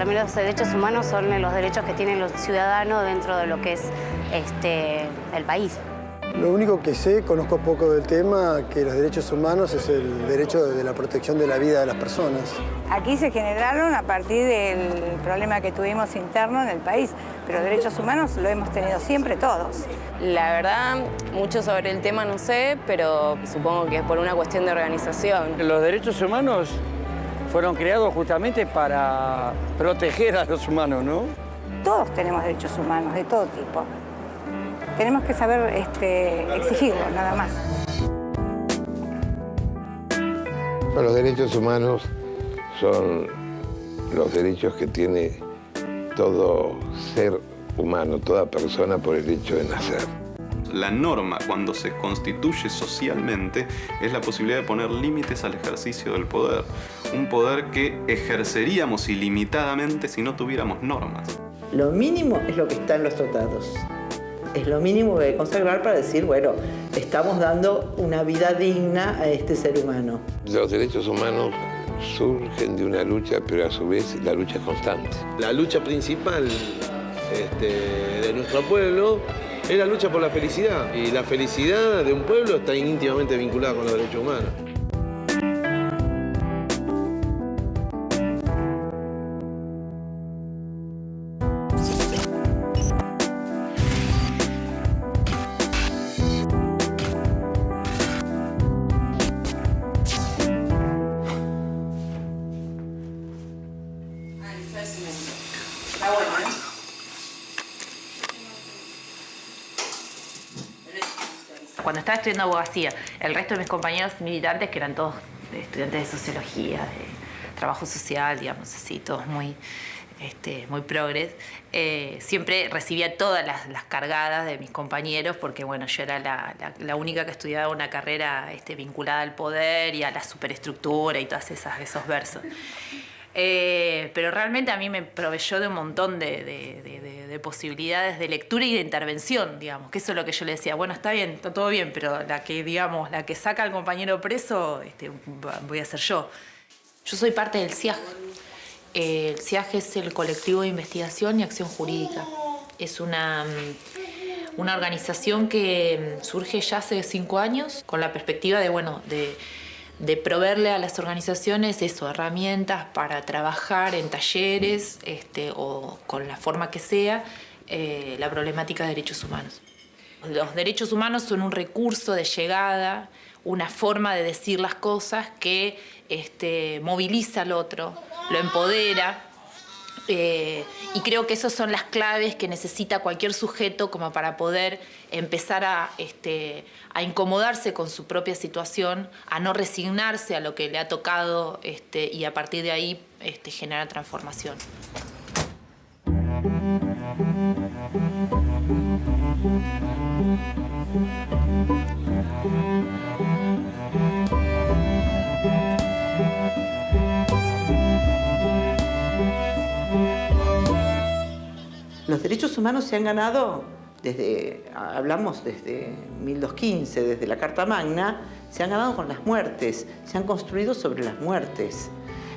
Para mí los derechos humanos son los derechos que tienen los ciudadanos dentro de lo que es el país. Lo único que sé, conozco poco del tema, que los derechos humanos es el derecho de la protección de la vida de las personas. Aquí se generaron a partir del problema que tuvimos interno en el país, pero derechos humanos lo hemos tenido siempre todos. La verdad, mucho sobre el tema no sé, pero supongo que es por una cuestión de organización. Los derechos humanos fueron creados justamente para proteger a los humanos, ¿no? Todos tenemos derechos humanos, de todo tipo. Tenemos que saber exigirlo, nada más. Los derechos humanos son los derechos que tiene todo ser humano, toda persona por el hecho de nacer. La norma, cuando se constituye socialmente, es la posibilidad de poner límites al ejercicio del poder. Un poder que ejerceríamos ilimitadamente si no tuviéramos normas. Lo mínimo es lo que está en los tratados. Es lo mínimo que hay que consagrar para decir, bueno, estamos dando una vida digna a este ser humano. Los derechos humanos surgen de una lucha, pero a su vez la lucha es constante. La lucha principal de nuestro pueblo es la lucha por la felicidad. Y la felicidad de un pueblo está íntimamente vinculada con los derechos humanos. Cuando estaba estudiando abogacía, el resto de mis compañeros militantes, que eran todos estudiantes de sociología, de trabajo social, digamos así, todos muy progres, siempre recibía todas las cargadas de mis compañeros porque, bueno, yo era la única que estudiaba una carrera vinculada al poder y a la superestructura y todos esos versos. Pero realmente a mí me proveyó de un montón de posibilidades de lectura y de intervención, digamos, que eso es lo que yo le decía, bueno, está bien, está todo bien, pero la que saca al compañero preso, voy a ser yo. Yo soy parte del CIAJ. El CIAJ es el Colectivo de Investigación y Acción Jurídica. Es una organización que surge ya hace 5 años con la perspectiva de proveerle a las organizaciones herramientas para trabajar en talleres o con la forma que sea la problemática de derechos humanos. Los derechos humanos son un recurso de llegada, una forma de decir las cosas que moviliza al otro, lo empodera. Y creo que esas son las claves que necesita cualquier sujeto como para poder empezar a incomodarse con su propia situación, a no resignarse a lo que le ha tocado y a partir de ahí generar transformación. Los derechos humanos se han ganado hablamos desde 1215, desde la Carta Magna, se han ganado con las muertes, se han construido sobre las muertes.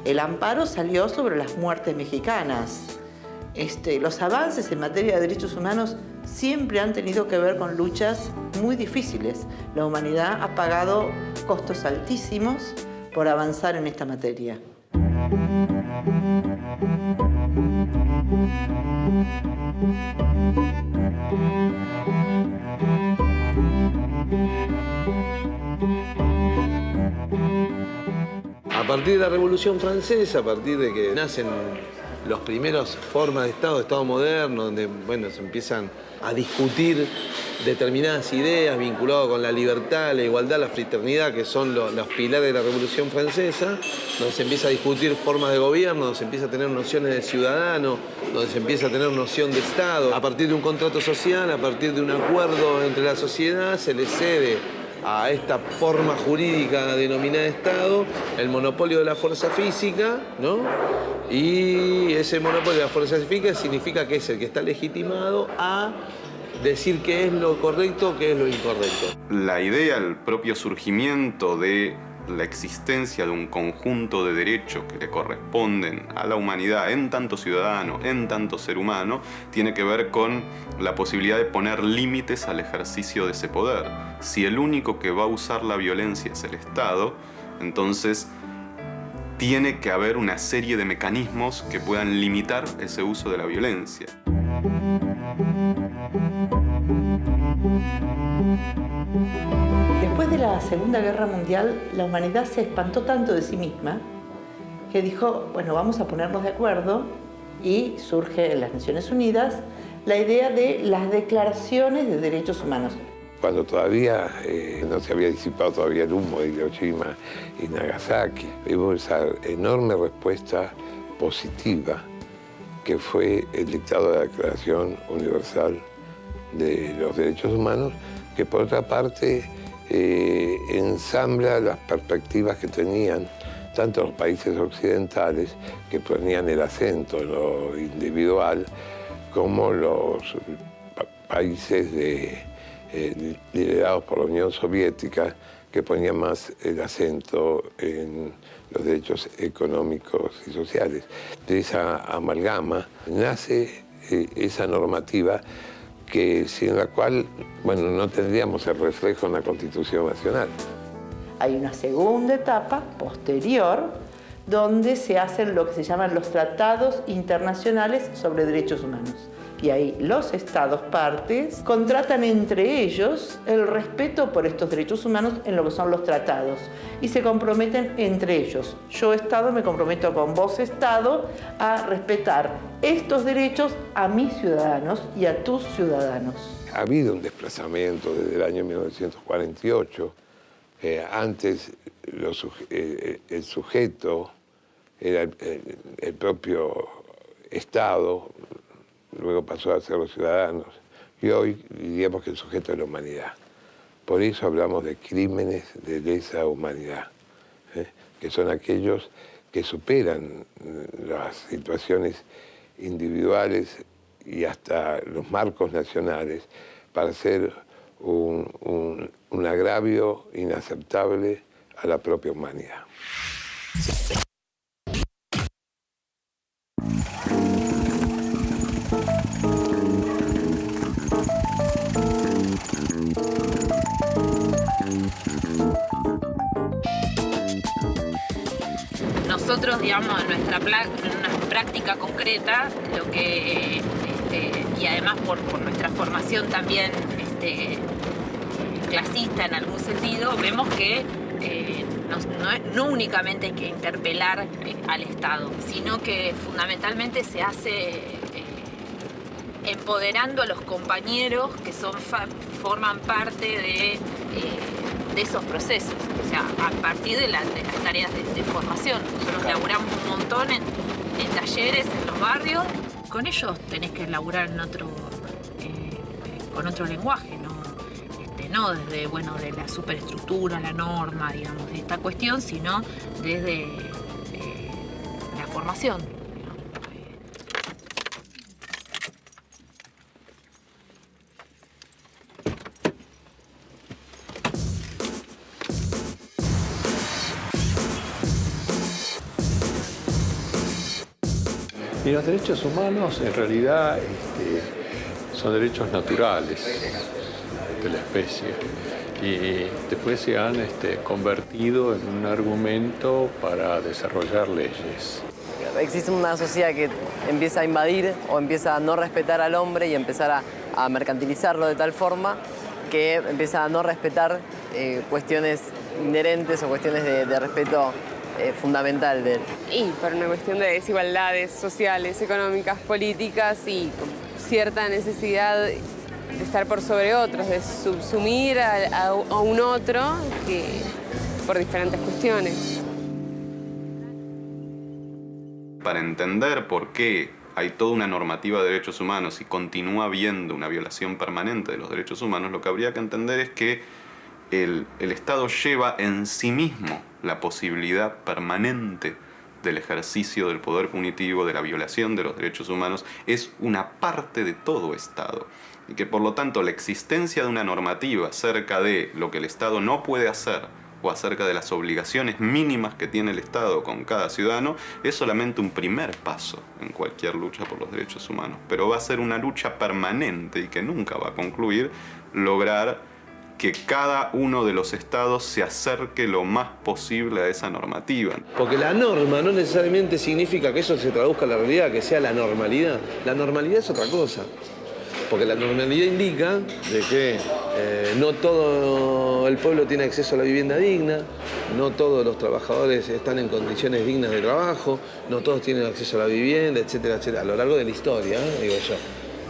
El amparo salió sobre las muertes mexicanas. Los avances en materia de derechos humanos siempre han tenido que ver con luchas muy difíciles. La humanidad ha pagado costos altísimos por avanzar en esta materia. A partir de la Revolución Francesa, a partir de que nacen las primeras formas de Estado moderno, donde se empiezan a discutir determinadas ideas vinculadas con la libertad, la igualdad, la fraternidad, que son los pilares de la Revolución Francesa, donde se empieza a discutir formas de gobierno, donde se empieza a tener nociones de ciudadano, donde se empieza a tener noción de Estado. A partir de un contrato social, a partir de un acuerdo entre la sociedad, se le cede a esta forma jurídica denominada Estado el monopolio de la fuerza física, ¿no? Y ese monopolio de la fuerza física significa que es el que está legitimado a decir qué es lo correcto, qué es lo incorrecto. La idea, el propio surgimiento de la existencia de un conjunto de derechos que le corresponden a la humanidad en tanto ciudadano, en tanto ser humano, tiene que ver con la posibilidad de poner límites al ejercicio de ese poder. Si el único que va a usar la violencia es el Estado, entonces tiene que haber una serie de mecanismos que puedan limitar ese uso de la violencia. Después de la Segunda Guerra Mundial, la humanidad se espantó tanto de sí misma que dijo, bueno, vamos a ponernos de acuerdo, y surge en las Naciones Unidas la idea de las declaraciones de derechos humanos. Cuando todavía no se había disipado todavía el humo de Hiroshima y Nagasaki, vimos esa enorme respuesta positiva que fue el dictado de la Declaración Universal de los Derechos Humanos, que por otra parte ensambla las perspectivas que tenían tanto los países occidentales, que ponían el acento en lo individual, como los países liderados por la Unión Soviética, que ponían más el acento en los derechos económicos y sociales. De esa amalgama nace esa normativa sin la cual, bueno, no tendríamos el reflejo en la Constitución Nacional. Hay una segunda etapa posterior donde se hacen lo que se llaman los tratados internacionales sobre derechos humanos. Y ahí los estados partes contratan entre ellos el respeto por estos derechos humanos en lo que son los tratados y se comprometen entre ellos. Yo, Estado, me comprometo con vos, Estado, a respetar estos derechos a mis ciudadanos y a tus ciudadanos. Ha habido un desplazamiento desde el año 1948. Antes el sujeto era el propio Estado, luego pasó a ser los ciudadanos, y hoy diríamos que el sujeto es la humanidad. Por eso hablamos de crímenes de lesa humanidad, que son aquellos que superan las situaciones individuales y hasta los marcos nacionales para hacer un agravio inaceptable a la propia humanidad. Nosotros, digamos, en nuestra práctica concreta, lo que, y además por nuestra formación también clasista en algún sentido, vemos que no únicamente hay que interpelar al Estado, sino que fundamentalmente se hace empoderando a los compañeros que forman parte de esos procesos, o sea, a partir de las tareas de formación. Nosotros laburamos un montón en talleres, en los barrios. Con ellos tenés que laburar con otro lenguaje, no desde, bueno, de la superestructura, la norma, digamos, de esta cuestión, sino desde la formación. Y los derechos humanos en realidad son derechos naturales de la especie y después se han convertido en un argumento para desarrollar leyes. Existe una sociedad que empieza a invadir o empieza a no respetar al hombre y empezar a mercantilizarlo de tal forma que empieza a no respetar cuestiones inherentes o cuestiones de respeto fundamental de él. Y por una cuestión de desigualdades sociales, económicas, políticas y con cierta necesidad de estar por sobre otros, de subsumir a un otro que, por diferentes cuestiones. Para entender por qué hay toda una normativa de derechos humanos y continúa habiendo una violación permanente de los derechos humanos, lo que habría que entender es que el Estado lleva en sí mismo la posibilidad permanente del ejercicio del poder punitivo, de la violación de los derechos humanos, es una parte de todo Estado. Y que por lo tanto la existencia de una normativa acerca de lo que el Estado no puede hacer o acerca de las obligaciones mínimas que tiene el Estado con cada ciudadano, es solamente un primer paso en cualquier lucha por los derechos humanos. Pero va a ser una lucha permanente y que nunca va a concluir lograr que cada uno de los estados se acerque lo más posible a esa normativa. Porque la norma no necesariamente significa que eso se traduzca en la realidad, que sea la normalidad. La normalidad es otra cosa. Porque la normalidad indica de que no todo el pueblo tiene acceso a la vivienda digna, no todos los trabajadores están en condiciones dignas de trabajo, no todos tienen acceso a la vivienda, etcétera, etcétera. A lo largo de la historia, digo yo.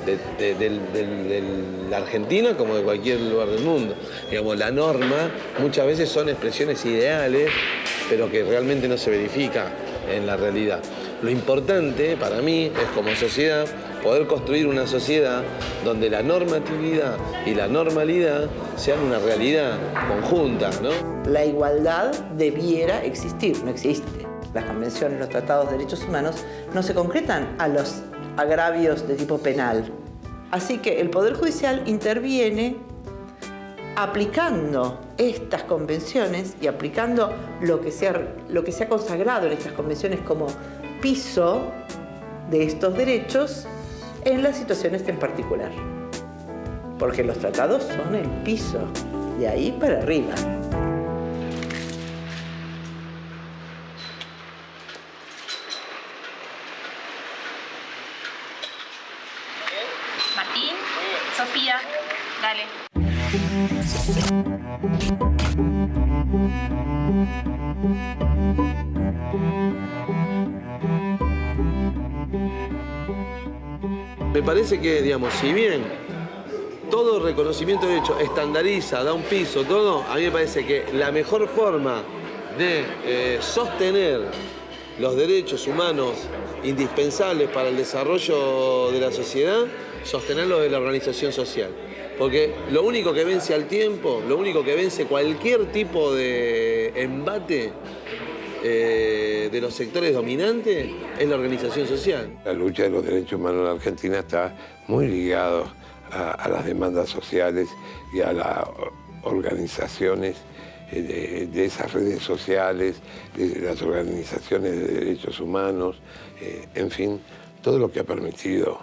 De la Argentina como de cualquier lugar del mundo. Digamos, la norma muchas veces son expresiones ideales, pero que realmente no se verifica en la realidad. Lo importante para mí es, como sociedad, poder construir una sociedad donde la normatividad y la normalidad sean una realidad conjunta, ¿no? La igualdad debiera existir, no existe. Las convenciones, los tratados de derechos humanos no se concretan a los agravios de tipo penal. Así que el Poder Judicial interviene aplicando estas convenciones y aplicando lo que se ha consagrado en estas convenciones como piso de estos derechos en las situaciones en particular. Porque los tratados son el piso, de ahí para arriba. Martín, Sofía, dale. Me parece que, digamos, si bien todo reconocimiento de derecho estandariza, da un piso, todo, a mí me parece que la mejor forma de sostener los derechos humanos indispensables para el desarrollo de la sociedad, sostenerlos de la organización social. Porque lo único que vence al tiempo, lo único que vence cualquier tipo de embate de los sectores dominantes es la organización social. La lucha de los derechos humanos en la Argentina está muy ligada a las demandas sociales y a las organizaciones de esas redes sociales, de las organizaciones de derechos humanos, en fin, todo lo que ha permitido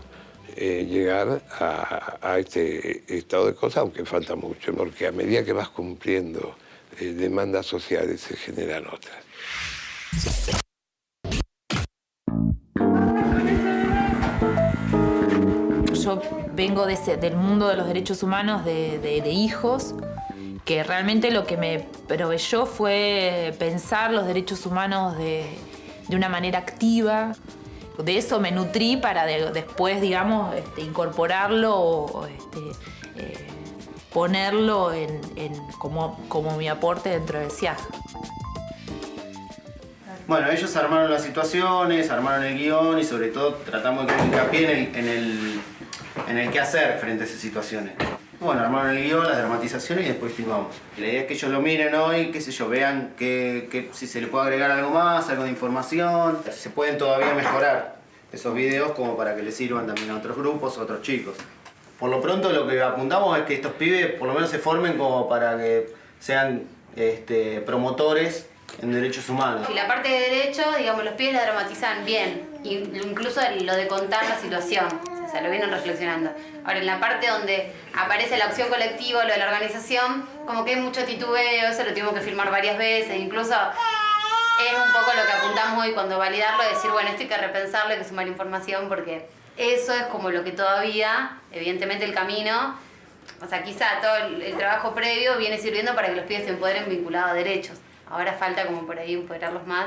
llegar a este estado de cosas, aunque falta mucho, porque a medida que vas cumpliendo demandas sociales se generan otras. Yo vengo del mundo de los derechos humanos, de hijos, que realmente lo que me proveyó fue pensar los derechos humanos de una manera activa. De eso me nutrí para después, digamos, incorporarlo o ponerlo como mi aporte dentro del SIAG. Bueno, ellos armaron las situaciones, armaron el guión y sobre todo tratamos de hacer hincapié en el qué hacer frente a esas situaciones. Bueno, armaron el guión, las dramatizaciones y después filmamos. La idea es que ellos lo miren hoy, qué sé yo, vean si se le puede agregar algo más, algo de información, si se pueden todavía mejorar esos videos como para que les sirvan también a otros grupos, a otros chicos. Por lo pronto lo que apuntamos es que estos pibes por lo menos se formen como para que sean promotores en derechos humanos. Y la parte de derecho, digamos, los pibes la dramatizan bien, incluso lo de contar la situación, o sea, lo vienen reflexionando. Ahora, en la parte donde aparece la acción colectiva, lo de la organización, como que hay mucho titubeo, eso lo tuvimos que filmar varias veces, incluso es un poco lo que apuntamos hoy cuando validarlo, decir, bueno, esto hay que repensarlo, hay que sumar información, porque eso es como lo que todavía, evidentemente el camino, o sea, quizá todo el trabajo previo viene sirviendo para que los pibes se empoderen vinculados a derechos. Ahora falta como por ahí empoderarlos más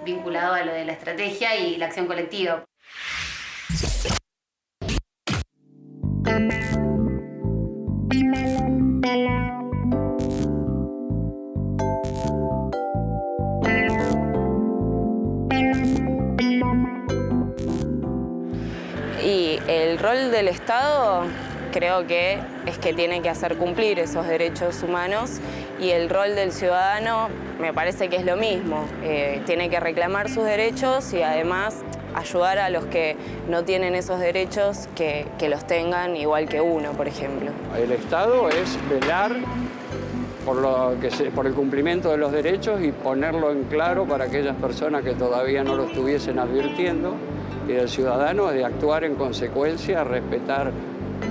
vinculado a lo de la estrategia y la acción colectiva. Y el rol del Estado creo que es que tiene que hacer cumplir esos derechos humanos y el rol del ciudadano me parece que es lo mismo. Tiene que reclamar sus derechos y además ayudar a los que no tienen esos derechos que los tengan igual que uno, por ejemplo. El Estado es velar por el cumplimiento de los derechos y ponerlo en claro para aquellas personas que todavía no lo estuviesen advirtiendo, y del ciudadano de actuar en consecuencia, respetar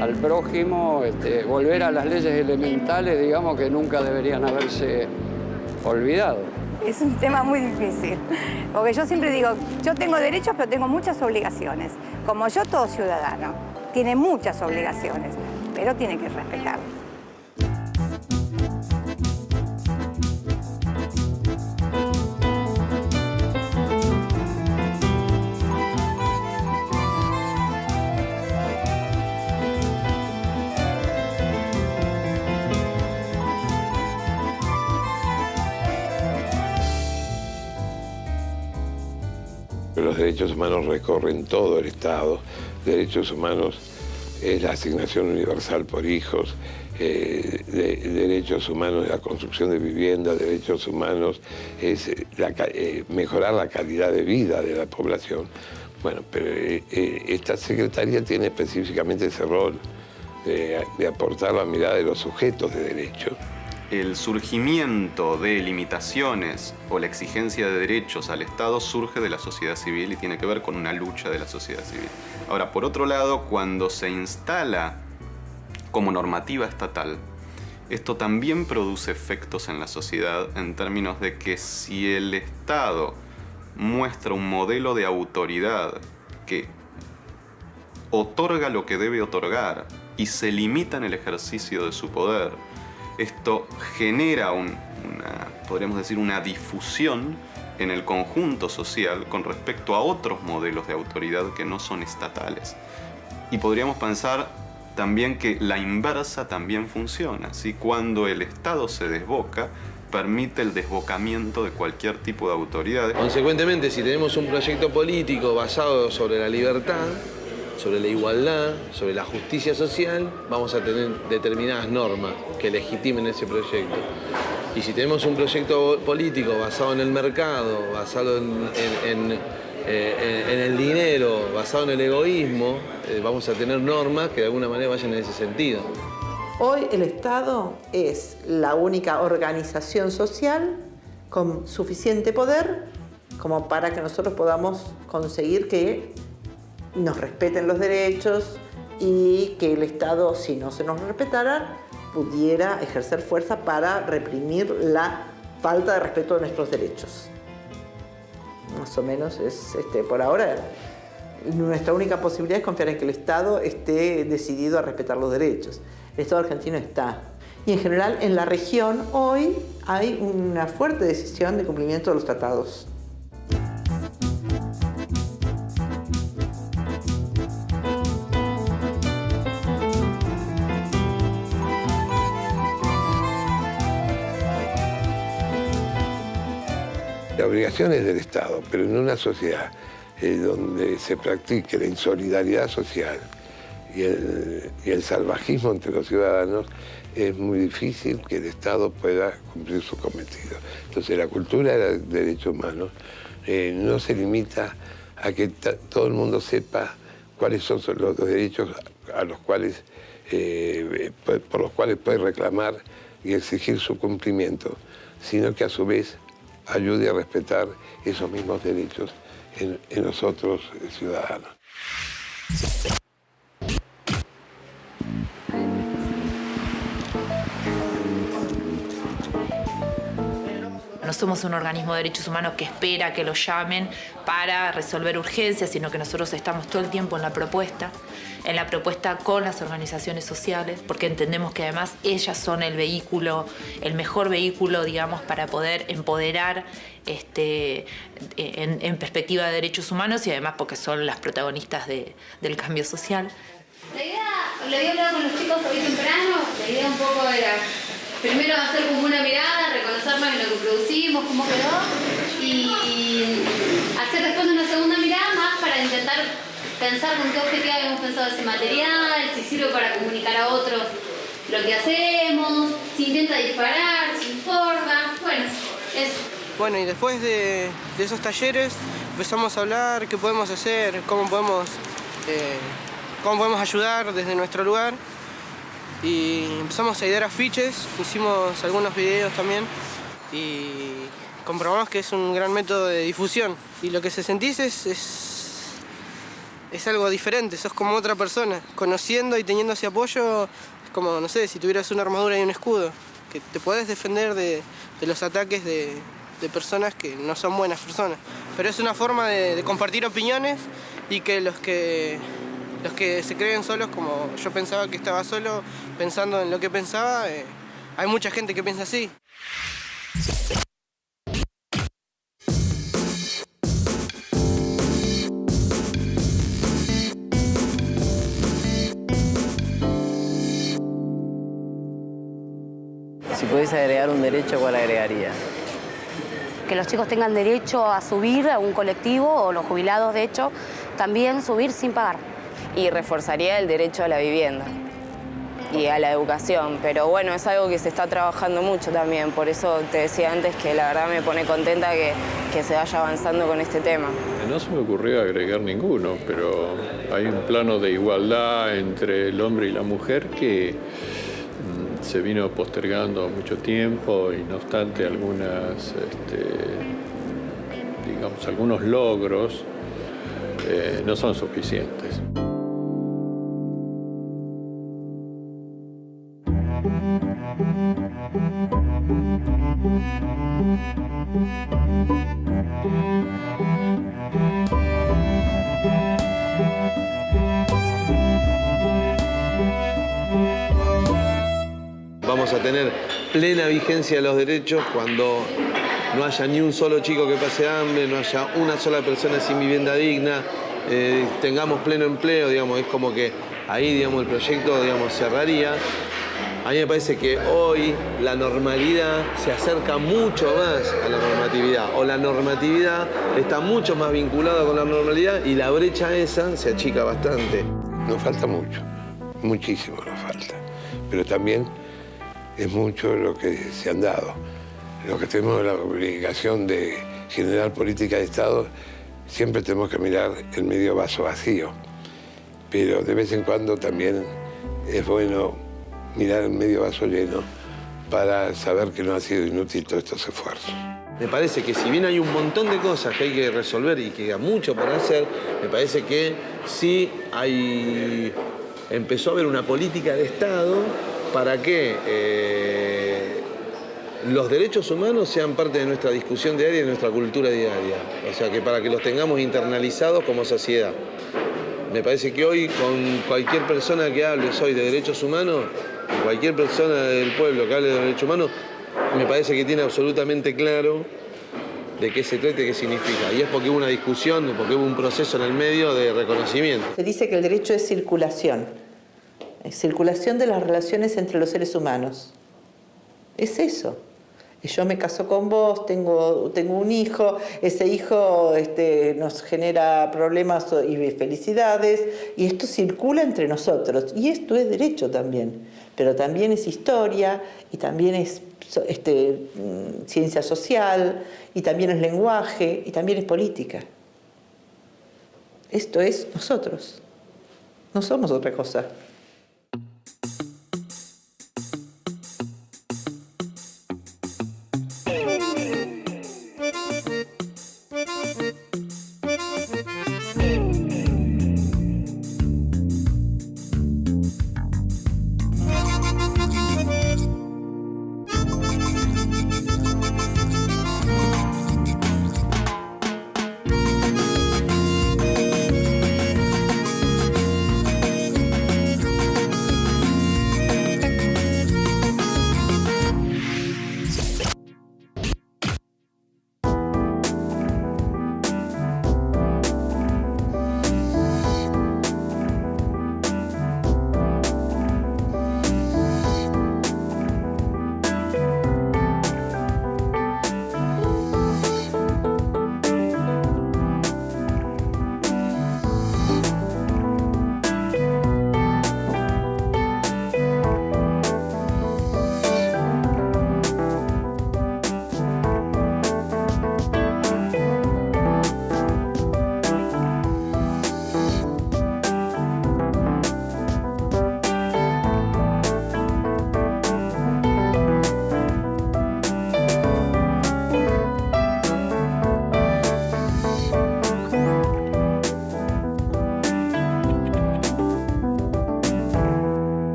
al prójimo, volver a las leyes elementales, digamos, que nunca deberían haberse olvidado. Es un tema muy difícil, porque yo siempre digo, yo tengo derechos, pero tengo muchas obligaciones. Como yo, todo ciudadano tiene muchas obligaciones, pero tiene que respetar. Los derechos humanos recorren todo el Estado. Derechos humanos es la asignación universal por hijos, derechos humanos es la construcción de vivienda, derechos humanos es mejorar la calidad de vida de la población. Bueno, pero esta Secretaría tiene específicamente ese rol de aportar la mirada de los sujetos de derechos. El surgimiento de limitaciones o la exigencia de derechos al Estado surge de la sociedad civil y tiene que ver con una lucha de la sociedad civil. Ahora, por otro lado, cuando se instala como normativa estatal, esto también produce efectos en la sociedad en términos de que si el Estado muestra un modelo de autoridad que otorga lo que debe otorgar y se limita en el ejercicio de su poder, esto genera podríamos decir, una difusión en el conjunto social con respecto a otros modelos de autoridad que no son estatales. Y podríamos pensar también que la inversa también funciona, ¿sí? Cuando el Estado se desboca, permite el desbocamiento de cualquier tipo de autoridad. Consecuentemente, si tenemos un proyecto político basado sobre la libertad, sobre la igualdad, sobre la justicia social, vamos a tener determinadas normas que legitimen ese proyecto. Y si tenemos un proyecto político basado en el mercado, basado en el dinero, basado en el egoísmo, vamos a tener normas que de alguna manera vayan en ese sentido. Hoy el Estado es la única organización social con suficiente poder como para que nosotros podamos conseguir que nos respeten los derechos y que el Estado, si no se nos respetara, pudiera ejercer fuerza para reprimir la falta de respeto de nuestros derechos. Más o menos es, por ahora, nuestra única posibilidad es confiar en que el Estado esté decidido a respetar los derechos. El Estado argentino está. Y en general, en la región, hoy hay una fuerte decisión de cumplimiento de los tratados. La obligación es del Estado, pero en una sociedad donde se practique la insolidaridad social y el salvajismo entre los ciudadanos, es muy difícil que el Estado pueda cumplir su cometido. Entonces, la cultura de los derechos humanos no se limita a que todo el mundo sepa cuáles son los derechos a los cuales, por los cuales puede reclamar y exigir su cumplimiento, sino que a su vez ayude a respetar esos mismos derechos en los otros ciudadanos. No somos un organismo de derechos humanos que espera que lo llamen para resolver urgencias, sino que nosotros estamos todo el tiempo en la propuesta con las organizaciones sociales, porque entendemos que además ellas son el vehículo, el mejor vehículo, digamos, para poder empoderar en perspectiva de derechos humanos y además porque son las protagonistas del cambio social. La idea, lo había hablado con los chicos hoy temprano, la idea un poco era primero hacer como una mirada, reconocernos en lo que producimos, cómo quedó, y hacer después una segunda mirada más para intentar pensar con qué objetivo habíamos pensado ese material, si sirve para comunicar a otros lo que hacemos, si intenta disparar, si informa, bueno, eso. Bueno, y después de esos talleres empezamos a hablar qué podemos hacer, cómo podemos ayudar desde nuestro lugar. y empezamos a idear afiches, hicimos algunos videos también y comprobamos que es un gran método de difusión. Y lo que se sentís es algo diferente, sos como otra persona. Conociendo y teniendo ese apoyo, es como, no sé, si tuvieras una armadura y un escudo, que te podés defender de los ataques de personas que no son buenas personas. Pero es una forma de compartir opiniones y que los que se creen solos, como yo pensaba que estaba solo pensando en lo que pensaba, hay mucha gente que piensa así. Si pudiese agregar un derecho, ¿cuál agregaría? Que los chicos tengan derecho a subir a un colectivo, o los jubilados, de hecho, también subir sin pagar. Y reforzaría el derecho a la vivienda y a la educación. Pero bueno, es algo que se está trabajando mucho también. Por eso te decía antes que la verdad me pone contenta que se vaya avanzando con este tema. No se me ocurrió agregar ninguno, pero hay un plano de igualdad entre el hombre y la mujer que se vino postergando mucho tiempo y no obstante algunos logros no son suficientes. Vamos a tener plena vigencia de los derechos cuando no haya ni un solo chico que pase hambre, no haya una sola persona sin vivienda digna, tengamos pleno empleo, digamos, es como que ahí, digamos, el proyecto, digamos, cerraría. A mí me parece que hoy la normalidad se acerca mucho más a la normatividad, o la normatividad está mucho más vinculada con la normalidad y la brecha esa se achica bastante. Nos falta mucho, muchísimo nos falta, pero también es mucho lo que se han dado. Los que tenemos la obligación de generar política de Estado, siempre tenemos que mirar el medio vaso vacío, pero de vez en cuando también es bueno mirar el medio vaso lleno para saber que no ha sido inútil todos estos esfuerzos. Me parece que si bien hay un montón de cosas que hay que resolver y que hay mucho por hacer, me parece que sí empezó a haber una política de Estado para que los derechos humanos sean parte de nuestra discusión diaria y de nuestra cultura diaria. O sea, que para que los tengamos internalizados como sociedad. Me parece que hoy, con cualquier persona que hable hoy de derechos humanos, cualquier persona del pueblo que hable de derechos humanos, me parece que tiene absolutamente claro de qué se trata y qué significa. Y es porque hubo una discusión, porque hubo un proceso en el medio de reconocimiento. Se dice que el derecho es circulación de las relaciones entre los seres humanos. Es eso. Yo me caso con vos, tengo un hijo, ese hijo nos genera problemas y felicidades, y esto circula entre nosotros. Y esto es derecho también, pero también es historia, y también es ciencia social, y también es lenguaje, y también es política. Esto es nosotros, no somos otra cosa.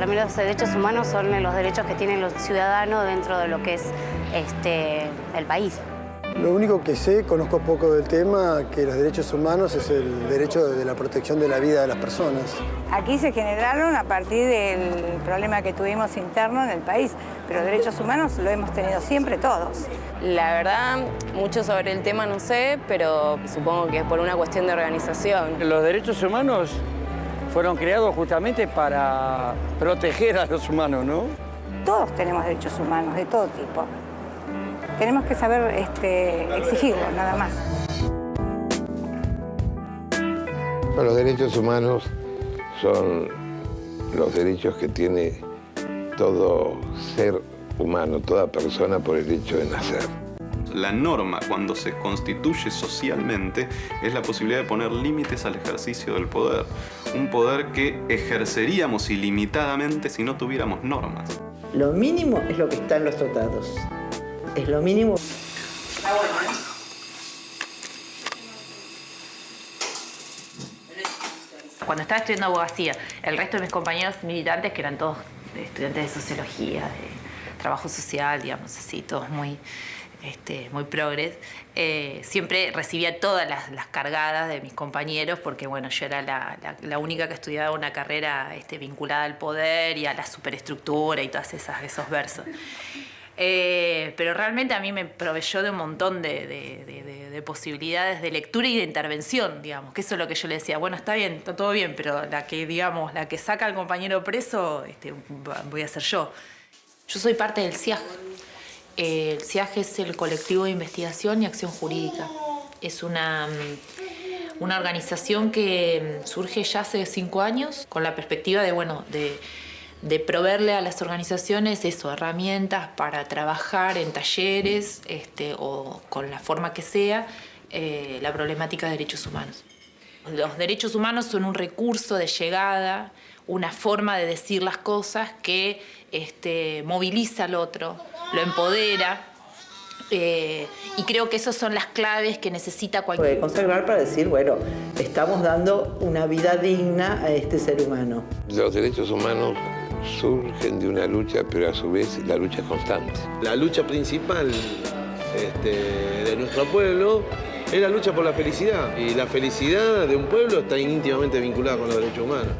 Para mí los derechos humanos son los derechos que tienen los ciudadanos dentro de lo que es el país. Lo único que sé, conozco poco del tema, que los derechos humanos es el derecho de la protección de la vida de las personas. Aquí se generaron a partir del problema que tuvimos interno en el país, pero derechos humanos lo hemos tenido siempre todos. La verdad, mucho sobre el tema no sé, pero supongo que es por una cuestión de organización. Los derechos humanos fueron creados justamente para proteger a los humanos, ¿no? Todos tenemos derechos humanos, de todo tipo. Tenemos que saber exigirlo, nada más. Bueno, los derechos humanos son los derechos que tiene todo ser humano, toda persona por el hecho de nacer. La norma, cuando se constituye socialmente, es la posibilidad de poner límites al ejercicio del poder. Un poder que ejerceríamos ilimitadamente si no tuviéramos normas. Lo mínimo es lo que está en los tratados. Es lo mínimo. Está bueno, ¿eh? Cuando estaba estudiando abogacía, el resto de mis compañeros militantes, que eran todos estudiantes de sociología, de trabajo social, digamos así, todos muy progres, siempre recibía todas las cargadas de mis compañeros porque, bueno, yo era la única que estudiaba una carrera vinculada al poder y a la superestructura y todos esos versos. Pero realmente a mí me proveyó de un montón de posibilidades de lectura y de intervención, digamos, que eso es lo que yo le decía, bueno, está bien, está todo bien, pero la que saca al compañero preso, voy a ser yo. Yo soy parte del CIAJ. El CIAJ es el Colectivo de Investigación y Acción Jurídica. Es una organización que surge ya hace 5 años con la perspectiva de proveerle a las organizaciones herramientas para trabajar en talleres o con la forma que sea la problemática de derechos humanos. Los derechos humanos son un recurso de llegada, una forma de decir las cosas que moviliza al otro, lo empodera. Y creo que esas son las claves que necesita cualquier... Consagrar para decir, bueno, estamos dando una vida digna a este ser humano. Los derechos humanos surgen de una lucha, pero a su vez la lucha es constante. La lucha principal de nuestro pueblo es la lucha por la felicidad. Y la felicidad de un pueblo está íntimamente vinculada con los derechos humanos.